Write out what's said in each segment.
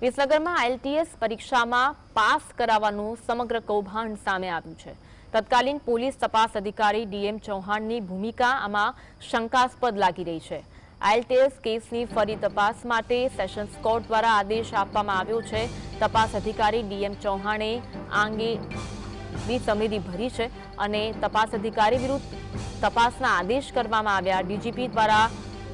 વિસનગરમાં IELTS પરીક્ષામાં pass કરાવવાનું સમગ્ર કૌભાંડ સામે આવ્યું છે। તત્કાલીન પોલીસ તપાસ અધિકારી ડીએમ ચૌહાણની ભૂમિકા આમાં શંકાસ્પદ લાગી રહી છે। આઈએલટીએસ કેસની ફરી તપાસ માટે સેશન્સ કોર્ટ દ્વારા આદેશ આપવામાં આવ્યો છે। તપાસ અધિકારી ડીએમ ચૌહાણે આ અંગે સમિતિ ભરી છે અને તપાસ અધિકારી વિરુદ્ધ તપાસના આદેશ કરવામાં આવ્યા। ડીજીપી દ્વારા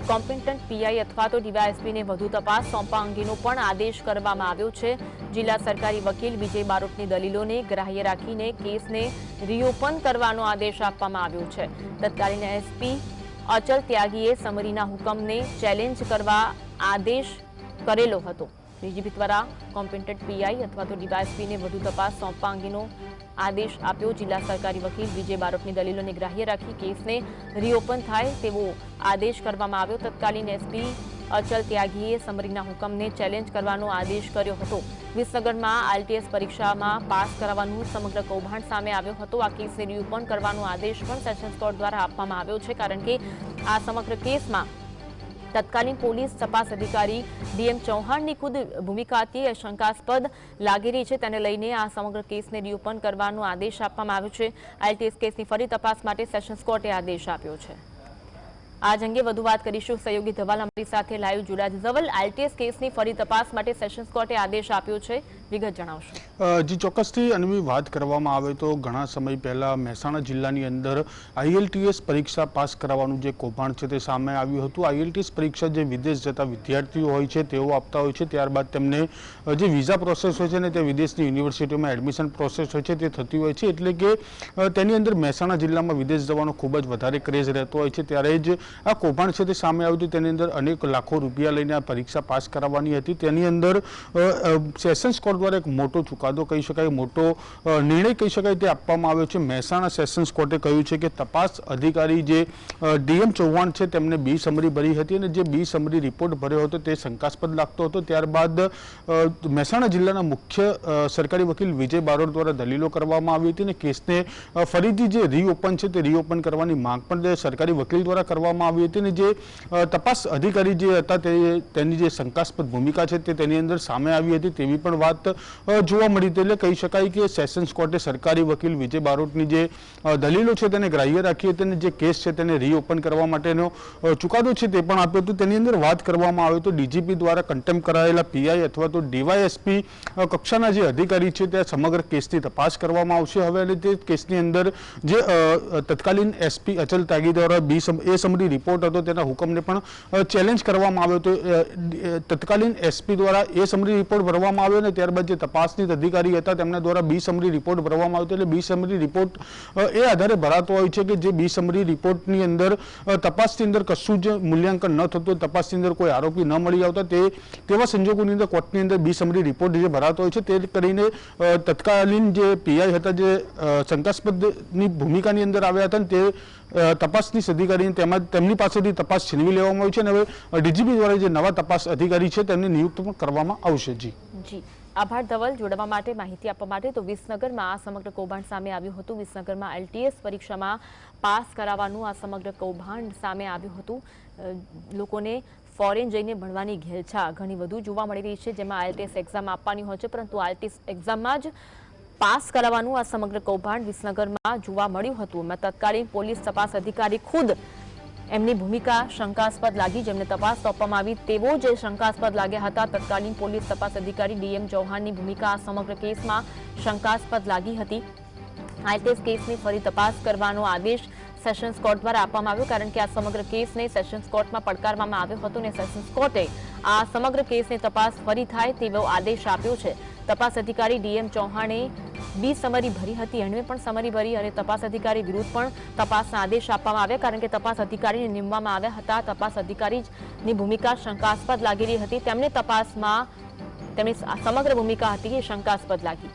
કોમ્પિટન્ટ પીઆઈ અથવા તો ડીવાયએસપીને વધુ તપાસ સોંપવા અંગેનો પણ આદેશ કરવામાં આવ્યો છે। જિલ્લા સરકારી વકીલ વિજય બારોટની દલીલોને ગ્રાહ્ય રાખીને કેસને રીઓપન કરવાનો આદેશ આપવામાં આવ્યો છે। તત્કાલીન એસપી અચલ ત્યાગીએ સમરીના હુકમને ચેલેન્જ કરવા આદેશ કરેલો હતો। ડીજીપી દ્વારા કોમ્પિટન્ટ પીઆઈ અથવા તો ડીવાયએસપીને વધુ તપાસ સોંપવા અંગેનો આદેશ આપ્યો। જિલ્લા સરકારી વકીલ વિજય બારોટની દલીલોને ગ્રાહ્ય રાખી કેસને રીઓપન થાય તેવો આદેશ કરવામાં આવ્યો। તત્કાલીન એસપી અચલ ત્યાગીએ સમરીના હુકમને ચેલેન્જ કરવાનો આદેશ કર્યો હતો। વિસનગરમાં આઈએલટીએસ પરીક્ષામાં પાસ કરાવવાનું સમગ્ર કૌભાંડ સામે આવ્યો હતો। આ કેસને રીઓપન કરવાનો આદેશ પણ સેશન્સ કોર્ટ દ્વારા આપવામાં આવ્યો છે, કારણ કે આ સમગ્ર કેસમાં તત્કાલીન પોલીસ તપાસ અધિકારી ડીએમ ચૌહાણની ખુદ ભૂમિકા હતી એ શંકાસ્પદ લાગી રહી છે। તેને લઈને આ સમગ્ર કેસને રીઓપન કરવાનો આદેશ આપવામાં આવ્યો છે। આઈએલટીએસ કેસની ફરી તપાસ માટે સેશન્સ કોર્ટે આદેશ આપ્યો છે। આજ અંગે વધુ વાત કરીશું સહયોગી ધવલ અમારી સાથે લાઈવ જોડાયા છે। ધવલ, આઈએલટીએસ કેસની ફરી તપાસ માટે સેશન્સ કોર્ટે આદેશ આપ્યો છે, વિગત જણાવશો? જી ચોક્કસથી અનવી વાત કરવામાં આવે તો ઘણા સમય પહેલા મહેસાણા જિલ્લાની અંદર આઈએલટીએસ પરીક્ષા પાસ કરાવવાનું જે કૌભાંડ છે તે સામે આવ્યું હતું। આઈએલટીએસ પરીક્ષા જે વિદેશ જતા વિદ્યાર્થીઓ હોય છે તેઓ આપતા હોય છે, ત્યારબાદ તેમને જે વિઝા પ્રોસેસ હોય છે ને તે વિદેશની યુનિવર્સિટીઓમાં એડમિશન પ્રોસેસ હોય છે તે થતી હોય છે, એટલે કે તેની અંદર મહેસાણા જિલ્લામાં વિદેશ જવાનો ખૂબ જ વધારે ક્રેઝ રહેતો હોય છે। ત્યારે જ આ કૌભાંડ છે તે સામે આવ્યું હતું। તેની અંદર અનેક લાખો રૂપિયા લઈને આ પરીક્ષા પાસ કરાવવાની હતી। તેની અંદર સેશન્સ કોર્ટ દ્વારા એક મોટો ચુકાદો કહી શકાય, મોટો નિર્ણય કહી શકાય તે આપવામાં આવ્યો છે। મહેસાણા સેશન્સ કોર્ટે કહ્યું છે કે તપાસ અધિકારી જે ડીએમ ચૌહાણ છે તેમને બી સમરી ભરી હતી અને જે બી સમરી રિપોર્ટ ભર્યો હતો તે શંકાસ્પદ લાગતો હતો। ત્યારબાદ મહેસાણા જિલ્લાના મુખ્ય સરકારી વકીલ વિજય બારોટ દ્વારા દલીલો કરવામાં આવી હતી અને કેસને ફરીથી જે રીઓપન છે તે રીઓપન કરવાની માંગ પણ સરકારી વકીલ દ્વારા કરવામાં આવી હતી અને જે તપાસ અધિકારી જે હતા તેની જે શંકાસ્પદ ભૂમિકા છે તે તેની અંદર સામે આવી હતી તેવી પણ વાત જોવા મળી હતી। એટલે કહી શકાય કે સેશન્સ કોર્ટે સરકારી વકીલ વિજય બારોટની જે દલીલો છે તેને ગ્રાહ્ય રાખી હતી અને જે કેસ છે તેને રીઓપન કરવા માટેનો ચુકાદો છે તે પણ આપ્યો હતો। તેની અંદર વાત કરવામાં આવે તો ડીજીપી દ્વારા કન્ટેમ્પ કરાયેલા પીઆઈ અથવા તો ડીવાયએસપી કક્ષાના જે અધિકારી છે તે સમગ્ર કેસની તપાસ કરવામાં આવશે હવે, અને તે કેસની અંદર જે તત્કાલીન એસપી અચલ ત્યાગી દ્વારા સમરી રિપોર્ટ હતો તેના હુકમને પણ ચેલેન્જ કરવામાં આવ્યો હતો। તત્કાલીન એસપી દ્વારા એ સમરી રિપોર્ટ ભરવામાં આવ્યો અને ત્યારબાદ જે તપાસની અધિકારી હતા તેમના દ્વારા બી સમરી રિપોર્ટ ભરવામાં આવ્યો, એટલે બી સમરી રિપોર્ટ એ આધારે ભરાતો હોય છે કે જે બી સમરી રિપોર્ટની અંદર તપાસની અંદર કશું જ મૂલ્યાંકન ન થતું, તપાસની અંદર કોઈ આરોપી ન મળી આવતા તેવા સંજોગોની અંદર કોર્ટની અંદર બી સમરી રિપોર્ટ જે ભરાતો હોય છે તે કરીને તત્કાલીન જે પીઆઈ હતા જે શંકાસ્પદની ભૂમિકાની અંદર આવ્યા હતા તે તપાસની અધિકારી તેમની પાસેથી તપાસ છીનવી લેવામાં આવી છે અને હવે ડીજીપી દ્વારા જે નવા તપાસ અધિકારી છે તેમને નિયુક્ત પણ કરવામાં આવશે। જી આભાર ધવલ, જોડવા માટે, માહિતી આપવા માટે। તો વિસનગરમાં આ સમગ્ર કૌભાંડ સામે આવ્યું હતું। વિસનગરમાં આઈએલટીએસ પરીક્ષામાં પાસ કરાવવાનું આ સમગ્ર કૌભાંડ સામે આવ્યું હતું। લોકોને ફોરેન જઈને ભણવાની ઘેલછા ઘણી વધુ જોવા મળી રહી છે, જેમાં આઈએલટીએસ એક્ઝામ આપવાની હોય છે, પરંતુ આઈએલટીએસ એક્ઝામમાં જ પાસ કરાવવાનું આ સમગ્ર કૌભાંડ વિસનગરમાં જોવા મળ્યું હતું। તત્કાલીન પોલીસ તપાસ અધિકારી ખુદ એમની ભૂમિકા શંકાસ્પદ લાગી, જેમને તપાસ સોંપવામાં આવી તેવો જે શંકાસ્પદ લાગ્યા હતા। તત્કાલીન પોલીસ તપાસ અધિકારી ડીએમ ચૌહાણની ભૂમિકા આ સમગ્ર કેસમાં શંકાસ્પદ લાગી હતી। આઈએલટીએસ કેસની ફરી તપાસ કરવાનો આદેશ સેશન્સ કોર્ટ દ્વારા આપવામાં આવ્યો, કારણ કે આ સમગ્ર કેસને સેશન્સ કોર્ટમાં પડકારવામાં આવ્યો હતો અને સેશન્સ કોર્ટે આ સમગ્ર કેસની તપાસ ફરી થાય તેવો આદેશ આપ્યો છે। તપાસ અધિકારી ડીએમ ચૌહાણે બી સમરી ભરી હતી, એણે પણ સમરી ભરી અને તપાસ અધિકારી વિરુદ્ધ પણ તપાસના આદેશ આપવામાં આવ્યા, કારણ કે તપાસ અધિકારીને નિમવામાં આવ્યા હતા। તપાસ અધિકારીની ભૂમિકા શંકાસ્પદ લાગી રહી હતી, તેમને તપાસમાં તેમની સમગ્ર ભૂમિકા હતી એ શંકાસ્પદ લાગી।